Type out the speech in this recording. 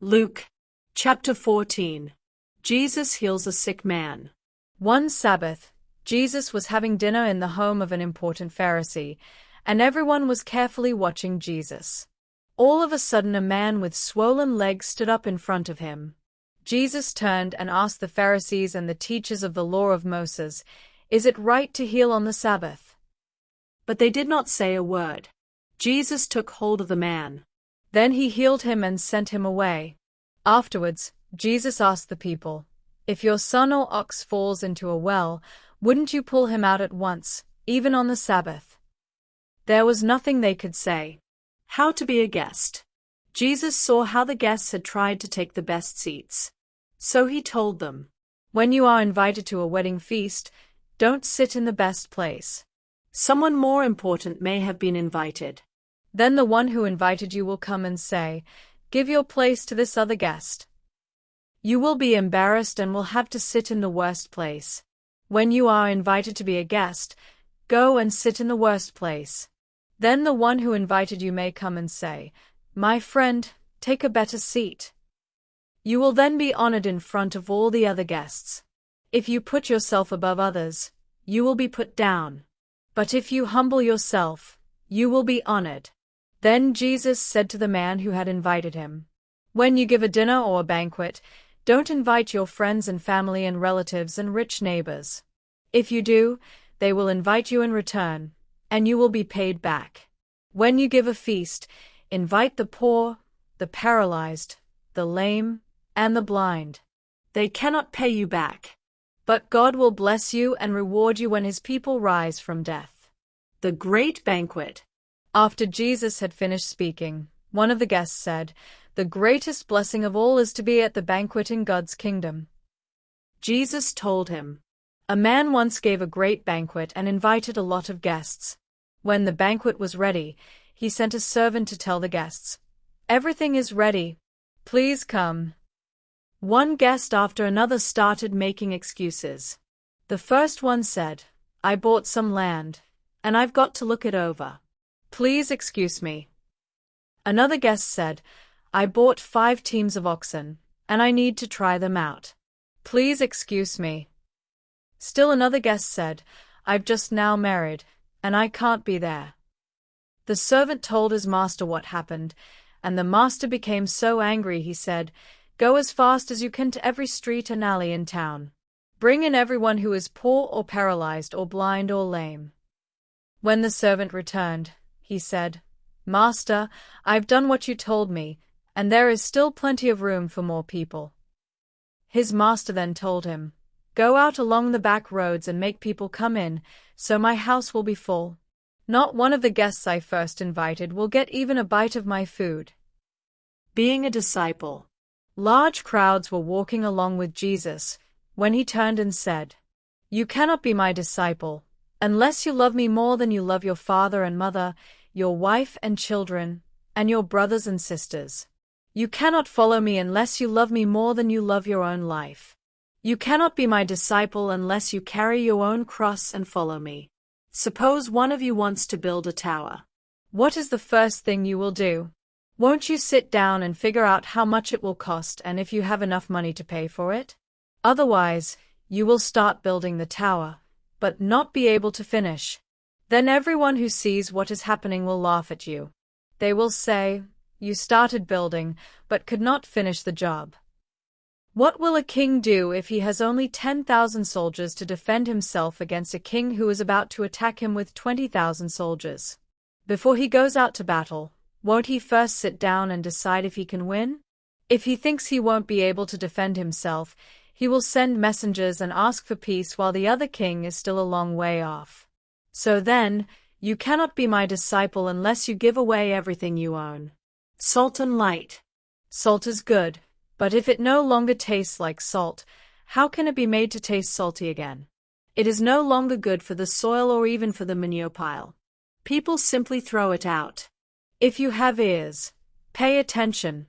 Luke, chapter 14. Jesus heals a sick man. One Sabbath, Jesus was having dinner in the home of an important Pharisee, and everyone was carefully watching Jesus. All of a sudden a man with swollen legs stood up in front of him. Jesus turned and asked the Pharisees and the teachers of the law of Moses, "Is it right to heal on the Sabbath?" But they did not say a word. Jesus took hold of the man. Then he healed him and sent him away. Afterwards, Jesus asked the people, "If your son or ox falls into a well, wouldn't you pull him out at once, even on the Sabbath?" There was nothing they could say. How to be a guest. Jesus saw how the guests had tried to take the best seats. So he told them, "When you are invited to a wedding feast, don't sit in the best place. Someone more important may have been invited. Then the one who invited you will come and say, 'Give your place to this other guest.' You will be embarrassed and will have to sit in the worst place. When you are invited to be a guest, go and sit in the worst place. Then the one who invited you may come and say, 'My friend, take a better seat.' You will then be honored in front of all the other guests. If you put yourself above others, you will be put down. But if you humble yourself, you will be honored." Then Jesus said to the man who had invited him, "When you give a dinner or a banquet, don't invite your friends and family and relatives and rich neighbors. If you do, they will invite you in return, and you will be paid back. When you give a feast, invite the poor, the paralyzed, the lame, and the blind. They cannot pay you back. But God will bless you and reward you when His people rise from death." The great banquet. After Jesus had finished speaking, one of the guests said, "The greatest blessing of all is to be at the banquet in God's kingdom." Jesus told him, "A man once gave a great banquet and invited a lot of guests. When the banquet was ready, he sent a servant to tell the guests, 'Everything is ready. Please come.' One guest after another started making excuses. The first one said, 'I bought some land, and I've got to look it over. Please excuse me.' Another guest said, 'I bought 5 teams of oxen, and I need to try them out. Please excuse me.' Still another guest said, 'I've just now married, and I can't be there.' The servant told his master what happened, and the master became so angry he said, 'Go as fast as you can to every street and alley in town. Bring in everyone who is poor or paralyzed or blind or lame.' When the servant returned, he said, 'Master, I've done what you told me, and there is still plenty of room for more people.' His master then told him, 'Go out along the back roads and make people come in, so my house will be full. Not one of the guests I first invited will get even a bite of my food.'" Being a disciple. Large crowds were walking along with Jesus, when he turned and said, "You cannot be my disciple, unless you love me more than you love your father and mother, your wife and children, and your brothers and sisters. You cannot follow me unless you love me more than you love your own life. You cannot be my disciple unless you carry your own cross and follow me. Suppose one of you wants to build a tower. What is the first thing you will do? Won't you sit down and figure out how much it will cost and if you have enough money to pay for it? Otherwise, you will start building the tower, but not be able to finish. Then everyone who sees what is happening will laugh at you. They will say, 'You started building, but could not finish the job.' What will a king do if he has only 10,000 soldiers to defend himself against a king who is about to attack him with 20,000 soldiers? Before he goes out to battle, won't he first sit down and decide if he can win? If he thinks he won't be able to defend himself, he will send messengers and ask for peace while the other king is still a long way off. So then, you cannot be my disciple unless you give away everything you own." Salt and light. Salt is good, but if it no longer tastes like salt, how can it be made to taste salty again? It is no longer good for the soil or even for the manure pile. People simply throw it out. If you have ears, pay attention.